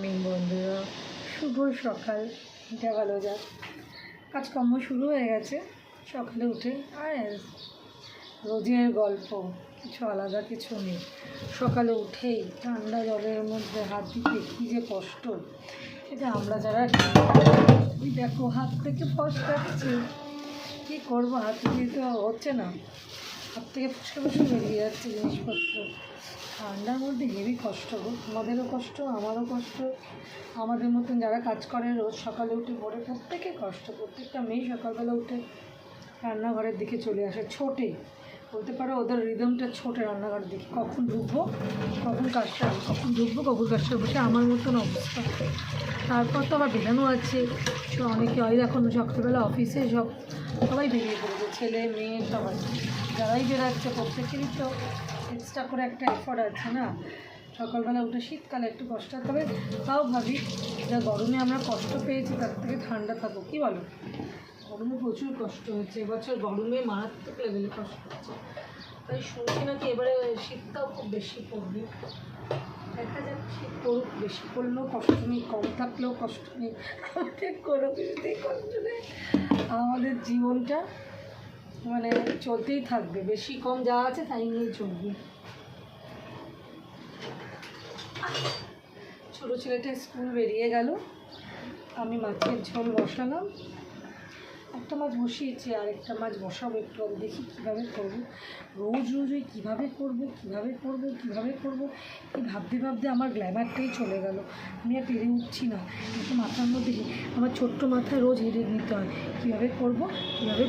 Morning বন্ধুরা, শুভ সকাল। এটা ভালো যাক, কাজকর্ম শুরু হয়ে গেছে সকালে উঠে। আর রোজের গল্প, কিছু আলাদা কিছু নেই। সকালে উঠেই ঠান্ডা জলের মধ্যে হাত দিতে কী যে কষ্ট, এটা আমরা যারা দেখো হাত থেকে ফসকাচ্ছে, কী করবো, হাত দিয়ে তো হচ্ছে না, হাত থেকে ফসকে ফসকে বেরিয়ে যাচ্ছে জিনিসপত্র। ঠান্ডার মধ্যে হেভি কষ্ট গো, তোমাদেরও কষ্ট, আমারও কষ্ট। আমাদের মতন যারা কাজ করে রোজ সকালে উঠে ভোরে, প্রত্যেকে কষ্ট। প্রত্যেকটা মেয়ে সকালবেলা উঠে রান্নাঘরের দিকে চলে আসে, ছোটে বলতে পারো, ওদের রিদমটা ছোটে রান্নাঘরের দিকে। কখন ঢুকবো, কখন কাজ সারবো, কখন ঢুকবো, কখন কাজ সারবো, সে আমার মতন অবস্থা। তারপর তো আবার বেরানো আছে, অনেকে হয় এখন সকালবেলা অফিসে সবাই বেরিয়ে পড়েছে, ছেলে মেয়ে সবাই। যারাই বেরাচ্ছে প্রত্যেকেরই তো এক্সট্রা করে একটা এফোর্ট আছে না। সকালবেলা উঠে শীতকালে একটু কষ্ট, তবে তাও ভাবি যা গরমে আমরা কষ্ট পেয়েছি তার থেকে ঠান্ডা থাকো, কী বলো? গরমে প্রচুর কষ্ট হচ্ছে এবছর, গরমে মারাত্মক লেভেলে কষ্ট হচ্ছে। তাই শুনছি নাকি এবারে শীতটাও খুব বেশি পড়বে। দেখা যাক, শীত পড়ুক, বেশি পড়লেও কষ্ট নেই, কম থাকলেও কষ্ট নেই, আমাদের কোনো কিছুতেই কষ্ট নেই। আমাদের জীবনটা মানে চলতেই থাকবে, বেশি কম যা আছে তাই নিয়েই চলবে। ছোটো ছেলেটা স্কুল বেরিয়ে গেল, আমি মাছের ঝোল বসালাম। একটা মাছ বসিয়েছি, আর একটা মাছ বসাবো একটু, আমি দেখি কীভাবে করবো। রোজ রোজ ওই কীভাবে করবো এই ভাবতে ভাবতে আমার গ্ল্যামারটাই চলে গেল। আমি আর পেরে উঠছি না, একটু মাথার মধ্যে আমার ছোট্ট মাথায় রোজ হেডেক নিতে হয়, কীভাবে করবো। আরে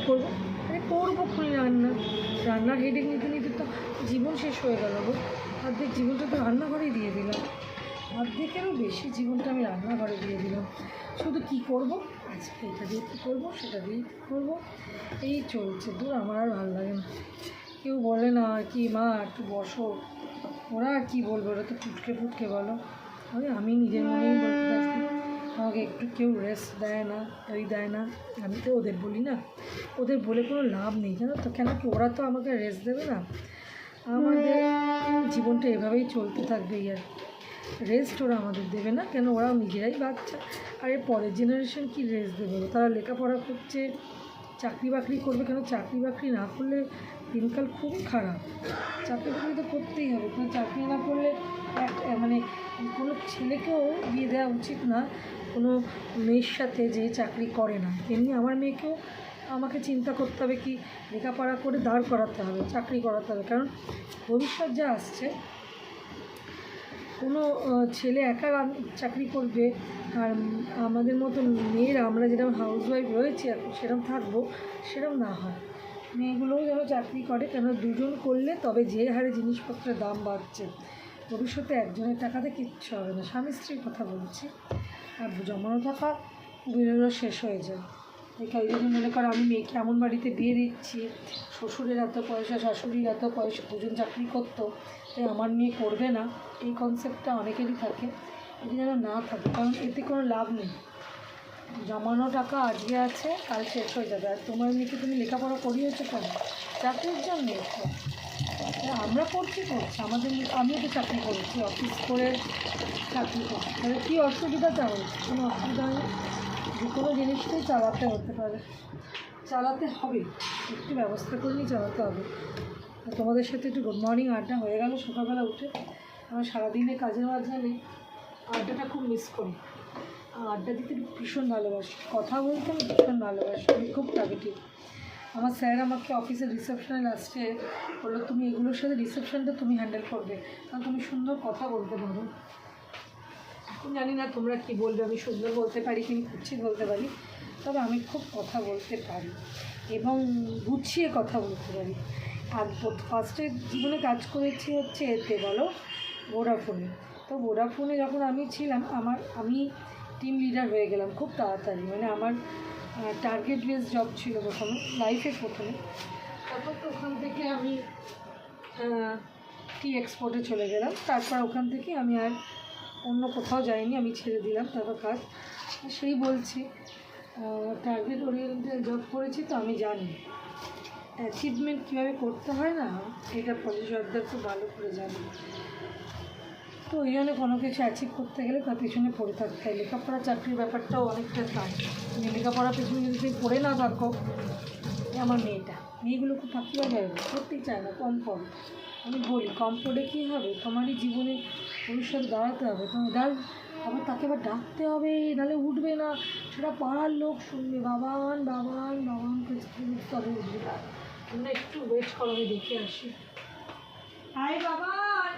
করবো খুনি রান্নার হেডেক নিতে নিতে তো জীবন শেষ হয়ে গেল গো। অর্ধেক জীবনটা তো রান্নাঘরেই দিয়ে দিলাম, অর্ধেকেরও বেশি জীবনটা আমি রান্নাঘরে দিয়ে দিলাম। শুধু কী করবো, আজকে এটা দিয়ে কী করবো, সেটা দিয়ে কী করবো, এই চলছে। দূর, আমার আর ভালো লাগে না। কেউ বলে না আর কি, মা একটু বসো, ওরা আর কী বলবে, ওরা তো ফুটকে বলো। আমি নিজের মনেই বলতে থাকি, আমাকে একটু কেউ রেস্ট দেয় না, দেয় না। আমি তো ওদের বলি না, ওদের বলে কোনো লাভ নেই, জানো তো। কেন কি, ওরা তো আমাকে রেস্ট দেবে না। আমাদের জীবনটা এভাবেই চলতে থাকবে। আর রেস্ট ওরা আমাদের দেবে না কেন, ওরাও নিজেরাই বাচ্চা। আর এর পরের জেনারেশন কি রেস্ট দেবে? তারা লেখাপড়া করছে, চাকরি বাকরি করবে। কেন চাকরি বাকরি না করলে দিনকাল খুবই খারাপ। চাকরি বাকরি তো করতেই হবে, কোনো চাকরি না করলে মানে কোনো ছেলেকেও বিয়ে দেওয়া উচিত না কোনো মেয়ের সাথে যে চাকরি করে না। তেমনি আমার মেয়েকেও আমাকে চিন্তা করতে হবে, কি লেখাপড়া করে দাঁড় করাতে হবে, চাকরি করাতে হবে। কারণ ভবিষ্যৎ যা আসছে, কোনো ছেলে একা চাকরি করবে আর আমাদের মতো মেয়েরা, আমরা যেরকম হাউসওয়াইফ রয়েছি এখন সেরকম থাকবো, সেরকম না হয়। মেয়েগুলোও যেন চাকরি করে, কেন দুজন করলে তবে যে হারে জিনিসপত্রের দাম বাড়ছে, ভবিষ্যতে একজনের টাকাতে কিচ্ছু হবে না। স্বামী স্ত্রীর কথা বলছি। আর জমানো টাকা বিরোধ শেষ হয়ে যায়। ওই জন্য মনে করো, আমি মেয়েকে এমন বাড়িতে বিয়ে দিচ্ছি, শ্বশুরের এত পয়সা, শাশুড়ির এত পয়সা, দুজন চাকরি করতো, তাই আমার মেয়ে করবে না, এই কনসেপ্টটা অনেকেরই থাকে। এটি যেন না থাকে, কারণ এতে কোনো লাভ নেই। জমানো টাকা আজকে আছে, কাল শেষ হয়ে যাবে। আর তোমার মেয়েকে তুমি লেখাপড়া করিয়েছো কেন? চাকরির জন্য। আমরা করছি, আমিও তো চাকরি করেছি, অফিস করে চাকরি করছি। তাহলে কী অসুবিধাটা হয়েছে? কোনো অসুবিধা নেই, যে কোনো জিনিসটাই চালাতে হতে পারে, চালাতে হবে, একটু ব্যবস্থা করে নিয়ে চালাতে হবে। তোমাদের সাথে একটু গুড মর্নিং আড্ডা হয়ে গেল সকালবেলা উঠে। আমার সারাদিনে কাজের মাঝখানে আড্ডাটা খুব মিস করি। আড্ডা দিতে ভীষণ ভালোবাসি, কথা বলতে আমি ভীষণ ভালোবাসি, আমি খুব টার্গেটিভ। আমার স্যার আমাকে অফিসের রিসেপশনে লাস্টে বললো, তুমি এগুলোর সাথে রিসেপশনটা তুমি হ্যান্ডেল করবে, কারণ তুমি সুন্দর কথা বলতে পারো। এখন জানি না তোমরা কী বলবে, আমি সুন্দর বলতে পারি কি কুচ্ছিত বলতে পারি, তবে আমি খুব কথা বলতে পারি এবং গুছিয়ে কথা বলতে পারি। আর ফার্স্টে জীবনে কাজ করেছি হচ্ছে এতে, বলো, ভোডাফোনে। তো ভোডাফোনে যখন আমি ছিলাম, আমি টিম লিডার হয়ে গেলাম খুব তাড়াতাড়ি। মানে আমার টার্গেট বেস জব ছিল প্রথমে, লাইফে প্রথমে। তারপর তো ওখান থেকে আমি টি এক্সপোর্টে চলে গেলাম। তারপর ওখান থেকে আমি আর অন্য কোথাও যাইনি, আমি ছেড়ে দিলাম তারপর কাজ। সেই বলছি, টার্গেট ওরিয়েন্টেড জব করেছি, তো আমি জানি অ্যাচিভমেন্ট কীভাবে করতে হয় না, এটা পলিশ সর্দার খুব ভালো করে জানি। তো ওই জন্য কোনো কিছু অ্যাচিভ করতে গেলে তার পেছনে পড়ে থাকতে হয়। লেখাপড়া চাকরির ব্যাপারটাও অনেকটা তাই, লেখাপড়ার পেছনে যদি তুমি পড়ে না থাকো, আমার মেয়েগুলো খুব ফাঁকিবা যাবে, করতেই চায় না, কম পড়ে। আমি বলি কম পড়ে কী হবে, তোমারই জীবনে ভবিষ্যৎ দাঁড়াতে হবে, তোমার আবার তাকে আবার ডাকতে হবে, নাহলে উঠবে না, সেটা পাড়ার লোক শুনবে, বাবান বাবান বাবান তবে উঠবে। তোমরা একটু ওয়েট করো, আমি দেখে আসি। হাই বাবান,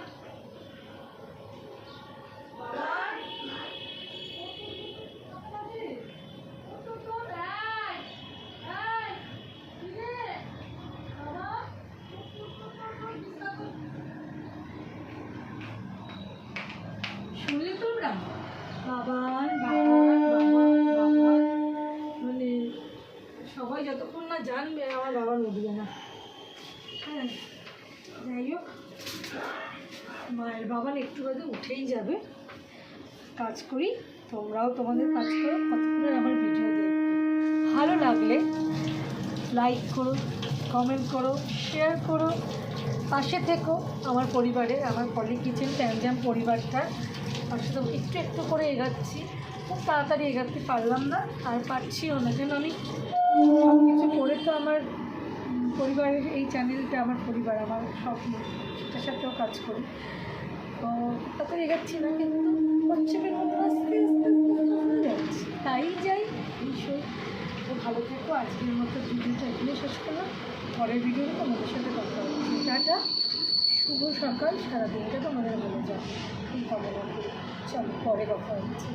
শুনলে তোমরা? বাবান বাবান বাবান বাবান, মানে সবাই যতক্ষণ না জানবে আমার বাবান উঠবে না। হ্যাঁ, যাই হোক, মায়ের বাবান একটু বাদে উঠেই যাবে। কাজ করি, তোমরাও তোমাদের কাজ করো, কতক্ষণের আমার ভিডিও দেখো। ভালো লাগলে লাইক করো, কমেন্ট করো, শেয়ার করো, পাশে থেকো আমার পরিবারে, আমার পলি কিচেন ট্যানজাম পরিবারটা পাশে তো একটু একটু করে এগাচ্ছি, খুব তাড়াতাড়ি এগাতে পারলাম না, আর পারছিও না, কেন আমি সব কিছু করে তো আমার পরিবারের, এই চ্যানেলটা আমার পরিবার, আমার স্বপ্ন, সেটার সাথেও কাজ করি, তো তাড়াতাড়ি এগাচ্ছি না, কিন্তু হচ্ছে আস্তে আস্তে যাচ্ছি, তাই যাই এই। তো ভালো থেকো, আজকের মতো ভিডিওটা এখানে শেষ করলাম, পরের ভিডিওতে তোমাদের সাথে কথা হচ্ছে। টাটা, শুভ সকাল, সারাদিনটা তোমাদের ভালো যাবে এই কামনা করি। চলো পরে কথা হচ্ছে।